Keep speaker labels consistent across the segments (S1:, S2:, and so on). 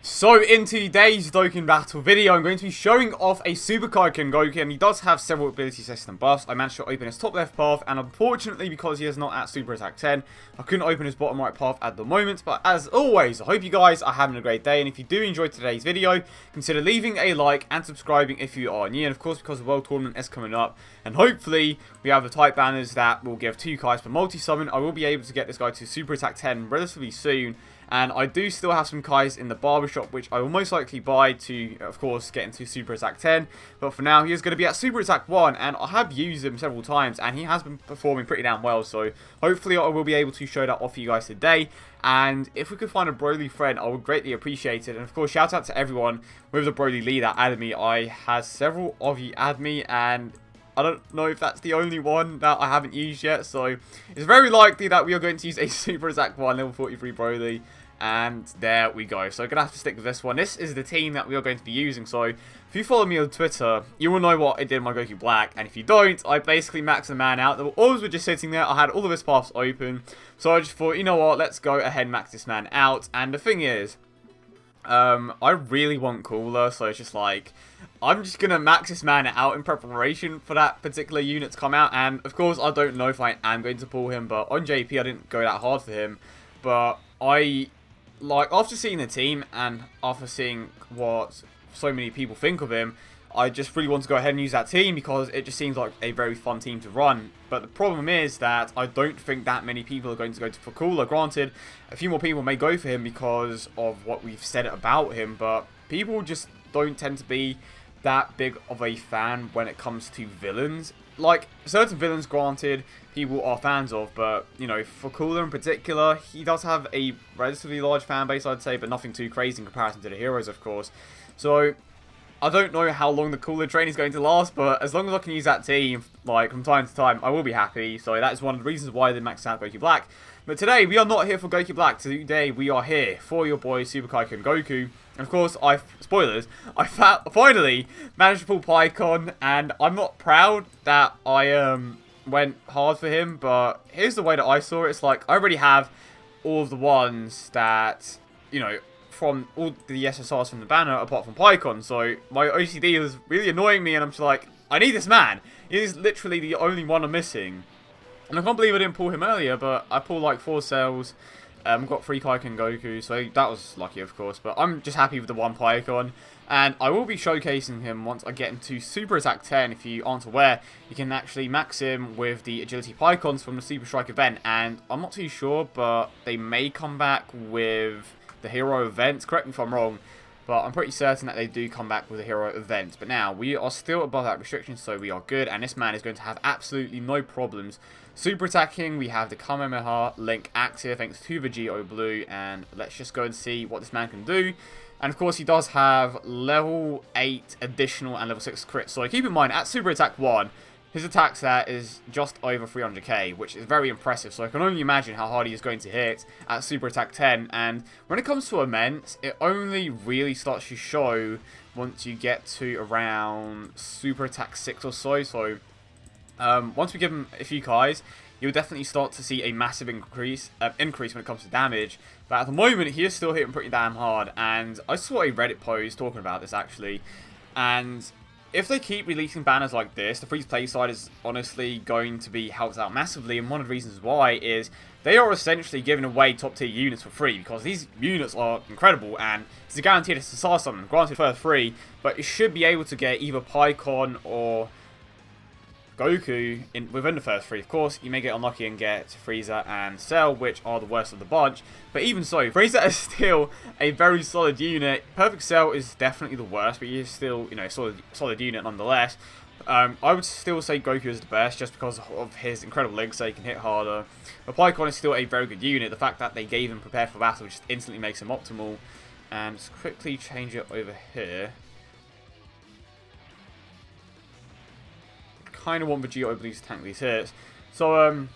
S1: So in today's Dokkan Battle video, I'm going to be showing off a Super Kaioken Goku, and he does have several ability system buffs. I managed to open his top left path, and unfortunately, because he is not at Super Attack 10, I couldn't open his bottom right path at the moment. But as always, I hope you guys are having a great day, and if you do enjoy today's video, consider leaving a like and subscribing if you are new. And of course, because the World Tournament is coming up, and hopefully we have the type banners that will give 2 Kais per multi-summon, I will be able to get this guy to Super Attack 10 relatively soon. And I do still have some Kais in the barbershop, which I will most likely buy to, of course, get into Super Attack 10. But for now, he is going to be at Super Attack 1, and I have used him several times, and he has been performing pretty damn well. So hopefully I will be able to show that off for you guys today. And if we could find a Broly friend, I would greatly appreciate it. And of course, shout out to everyone with the Broly Lee that added me. I had several of you add me, and I don't know if that's the only one that I haven't used yet. So it's very likely that we are going to use a Super Attack 1 level 43 Broly. And there we go. So I'm going to have to stick with this one. This is the team that we are going to be using. So if you follow me on Twitter, you will know what I did in my Goku Black. And if you don't, I basically maxed the man out. They were always just sitting there. I had all of his paths open. So I just thought, you know what, let's go ahead and max this man out. And the thing is, I really want Cooler. So it's just like, I'm just going to max this man out in preparation for that particular unit to come out. And of course, I don't know if I am going to pull him. But on JP, I didn't go that hard for him. But after seeing the team and after seeing what so many people think of him, I just really want to go ahead and use that team because it just seems like a very fun team to run. But the problem is that I don't think that many people are going to go for Cooler. Granted, a few more people may go for him because of what we've said about him, but people just don't tend to be that big of a fan when it comes to villains. Like, certain villains, granted, people are fans of, but, you know, for Cooler in particular, he does have a relatively large fan base, I'd say, but nothing too crazy in comparison to the heroes, of course. So, I don't know how long the Cooler train is going to last, but as long as I can use that team, like, from time to time, I will be happy. So, that is one of the reasons why they maxed out Goku Black. But today, we are not here for Goku Black. Today, we are here for your boy, Super Kaioken Goku. And of course, spoilers, I finally managed to pull Pikkon, and I'm not proud that I went hard for him, but here's the way that I saw it. It's like, I already have all of the ones that, you know, from all the SSRs from the banner, apart from Pikkon. So my OCD was really annoying me, and I'm just like, I need this man. He is literally the only one I'm missing. And I can't believe I didn't pull him earlier, but I pulled like 4 cells. Got 3 Kaioken Goku, so that was lucky, of course. But I'm just happy with the 1 Pikkon. And I will be showcasing him once I get into Super Attack 10. If you aren't aware, you can actually max him with the Agility Pikkons from the Super Strike event. And I'm not too sure, but they may come back with the Hero events. Correct me if I'm wrong, but I'm pretty certain that they do come back with the Hero events. But now, we are still above that restriction, so we are good. And this man is going to have absolutely no problems super attacking. We have the Kamehameha link active thanks to the Geo Blue. And let's just go and see what this man can do. And of course, he does have level 8 additional and level 6 crit. So keep in mind, at Super Attack 1, his attack stat is just over 300k, which is very impressive. So I can only imagine how hard he is going to hit at Super Attack 10. And when it comes to immense, it only really starts to show once you get to around Super Attack 6 or so. So once we give him a few Kais, you'll definitely start to see a massive increase when it comes to damage. But at the moment, he is still hitting pretty damn hard. And I saw a Reddit post talking about this, actually. And if they keep releasing banners like this, the free play side is honestly going to be helped out massively. And one of the reasons why is they are essentially giving away top tier units for free, because these units are incredible and it's a guaranteed SSR summon. Granted, for free, but you should be able to get either Pikkon or Goku within the first 3. Of course, you may get unlucky and get Frieza and Cell, which are the worst of the bunch. But even so, Frieza is still a very solid unit. Perfect Cell is definitely the worst, but he is still, you know, solid unit nonetheless. I would still say Goku is the best, just because of his incredible legs, so he can hit harder. But Pikkon is still a very good unit. The fact that they gave him Prepared for Battle just instantly makes him optimal. And let's quickly change it over here. Kind of want Vegeta Blue to tank these hits. So,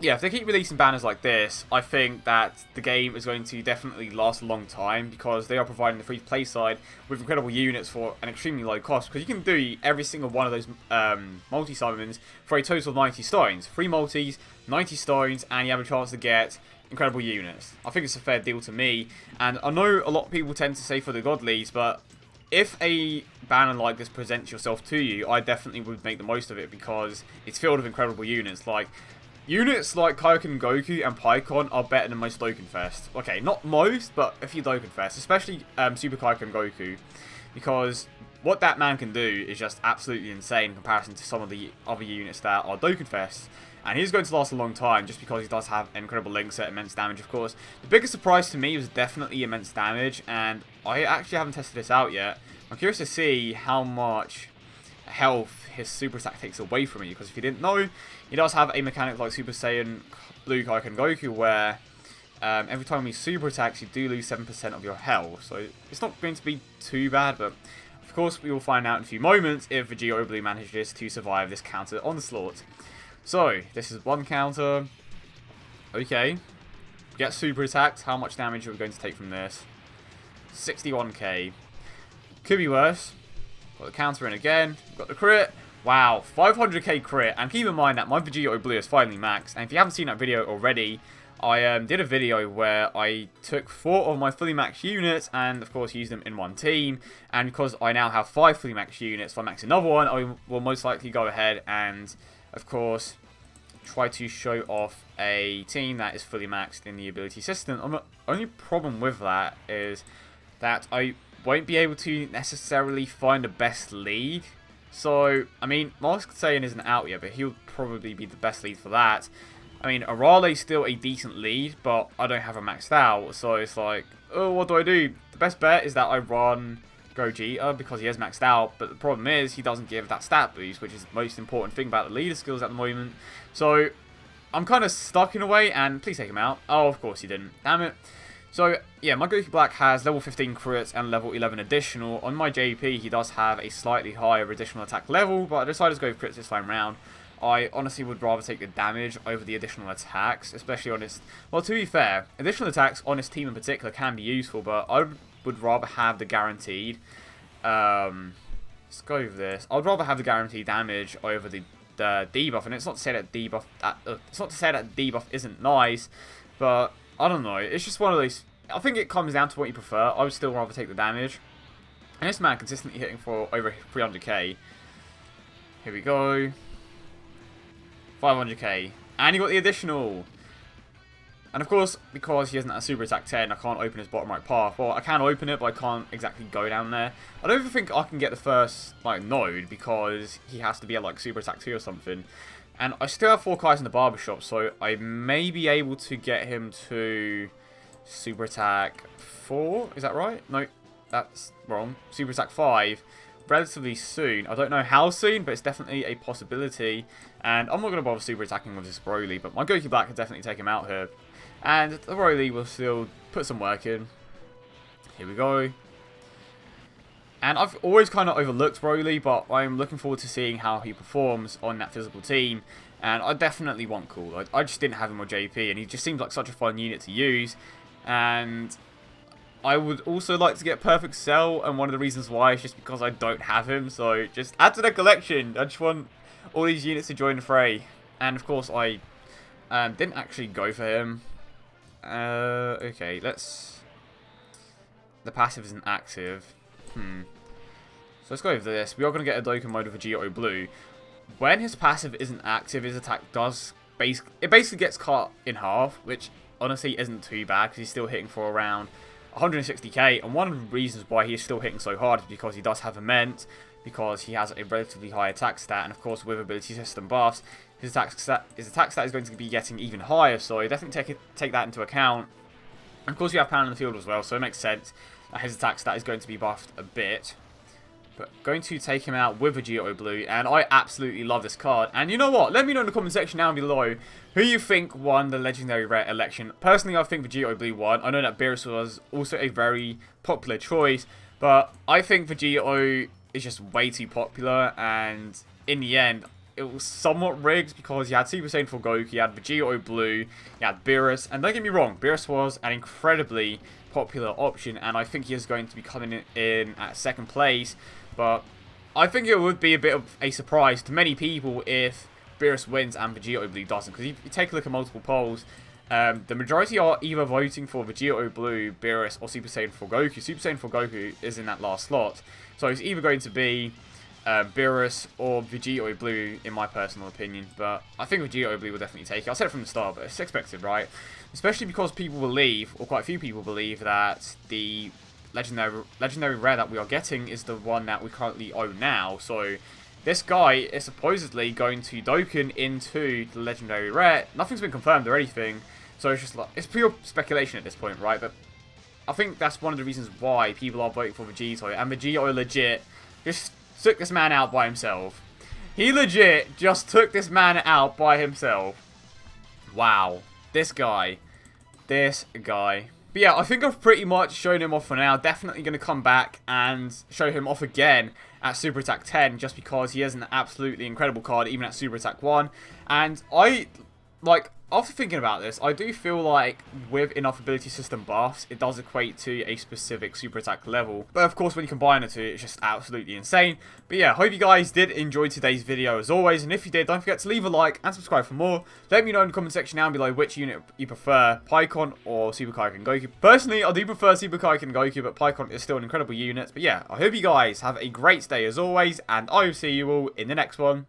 S1: yeah, if they keep releasing banners like this, I think that the game is going to definitely last a long time, because they are providing the free play side with incredible units for an extremely low cost. Because you can do every single one of those multi-summons for a total of 90 stones. 3 multis, 90 stones, and you have a chance to get incredible units. I think it's a fair deal to me, and I know a lot of people tend to say for the God Leagues, but if a banner like this presents yourself to you, I definitely would make the most of it because it's filled with incredible units. Like, units like Kaioken Goku and Pikkon are better than most Dokkan Fest. Okay, not most, but a few Dokkan Fest, especially Super Kaioken Goku, because what that man can do is just absolutely insane in comparison to some of the other units that are Dokkan Fest. And he's going to last a long time just because he does have an incredible link set, immense damage, of course. The biggest surprise to me was definitely immense damage, and I actually haven't tested this out yet. I'm curious to see how much health his super attack takes away from you, because if you didn't know, he does have a mechanic like Super Saiyan Blue Kaioken Goku where every time he super attacks, you do lose 7% of your health. So it's not going to be too bad, but of course we will find out in a few moments if Vegito Blue manages to survive this counter onslaught. So, this is one counter. Okay. Get super attacked. How much damage are we going to take from this? 61k. Could be worse. Got the counter in again. Got the crit. Wow, 500k crit. And keep in mind that my Vegito Blue is finally maxed. And if you haven't seen that video already, I did a video where I took 4 of my fully maxed units and, of course, used them in one team. And because I now have 5 fully maxed units, if I max another one, I will most likely go ahead and, of course, try to show off a team that is fully maxed in the ability system. The only problem with that is that I won't be able to necessarily find the best lead. So, I mean, Mask Saiyan isn't out yet, but he'll probably be the best lead for that. I mean, Arale's still a decent lead, but I don't have him maxed out, so it's like, oh, what do I do? The best bet is that I run Gogeta because he is maxed out, but the problem is he doesn't give that stat boost, which is the most important thing about the leader skills at the moment. So I'm kind of stuck in a way, and please take him out. Oh, of course he didn't. Damn it. So yeah, my Goku Black has level 15 crits and level 11 additional. On my JP, he does have a slightly higher additional attack level, but I decided to go with crits this time round. I honestly would rather take the damage over the additional attacks, especially on his... Well, to be fair, additional attacks on his team in particular can be useful, but I would rather have the guaranteed... let's go over this. I'd rather have the guaranteed damage over the debuff, and it's not to say that debuff isn't nice, but I don't know. It's just one of those... I think it comes down to what you prefer. I would still rather take the damage. And this man consistently hitting for over 300k. Here we go. 500k. And he got the additional. And of course, because he hasn't a super attack 10, I can't open his bottom right path. Well, I can open it, but I can't exactly go down there. I don't even think I can get the first like node because he has to be at like super attack 2 or something. And I still have 4 guys in the barbershop, so I may be able to get him to super attack 4. Is that right? No, that's wrong. Super attack 5. Relatively soon. I don't know how soon, but it's definitely a possibility. And I'm not going to bother super attacking with this Broly, but my Goku Black can definitely take him out here. And the Broly will still put some work in. Here we go. And I've always kind of overlooked Broly, but I'm looking forward to seeing how he performs on that physical team. And I definitely want Cool. I just didn't have him on JP, and he just seems like such a fun unit to use. And I would also like to get Perfect Cell, and one of the reasons why is just because I don't have him. So just add to the collection. I just want all these units to join the fray. And of course I didn't actually go for him. Okay, let's... The passive isn't active. So let's go with this. We are going to get a Dokkan mode with Vegito Blue. When his passive isn't active, his attack does... It basically gets cut in half, which honestly isn't too bad because he's still hitting for around 160k, and one of the reasons why he is still hitting so hard is because he does have immense, because he has a relatively high attack stat, and of course with ability system buffs, his attack stat is going to be getting even higher, so you definitely take that into account. And of course you have Pound in the field as well, so it makes sense that his attack stat is going to be buffed a bit. But going to take him out with Vegito Blue, and I absolutely love this card. And you know what? Let me know in the comment section down below who you think won the Legendary Rare election. Personally, I think Vegito Blue won. I know that Beerus was also a very popular choice, but I think Vegito is just way too popular, and in the end, it was somewhat rigged because you had Super Saiyan 4 Goku, you had Vegito Blue, you had Beerus, and don't get me wrong, Beerus was an incredibly popular option, and I think he is going to be coming in at 2nd place. But I think it would be a bit of a surprise to many people if Beerus wins and Vegito Blue doesn't. Because if you take a look at multiple polls, the majority are either voting for Vegito Blue, Beerus, or Super Saiyan 4 Goku. Super Saiyan 4 Goku is in that last slot, so it's either going to be Beerus or Vegito Blue, in my personal opinion. But I think Vegito Blue will definitely take it. I said it from the start, but it's expected, right? Especially because people believe, or quite a few people believe, that the legendary rare that we are getting is the one that we currently own now. So this guy is supposedly going to Dokkan into the legendary rare. Nothing's been confirmed or anything, so it's just like, it's pure speculation at this point, right? But I think that's one of the reasons why people are voting for Vegito, and Vegito legit just took this man out by himself. He legit just took this man out by himself. Wow. This guy. But yeah, I think I've pretty much shown him off for now. Definitely going to come back and show him off again at Super Attack 10, just because he is an absolutely incredible card, even at Super Attack 1. And after thinking about this, I do feel like with enough ability system buffs, it does equate to a specific super attack level. But of course, when you combine the two, it's just absolutely insane. But yeah, hope you guys did enjoy today's video as always. And if you did, don't forget to leave a like and subscribe for more. Let me know in the comment section down below which unit you prefer, Pikkon or Super Kaioken Goku. Personally, I do prefer Super Kaioken Goku, but Pikkon is still an incredible unit. But yeah, I hope you guys have a great day as always, and I will see you all in the next one.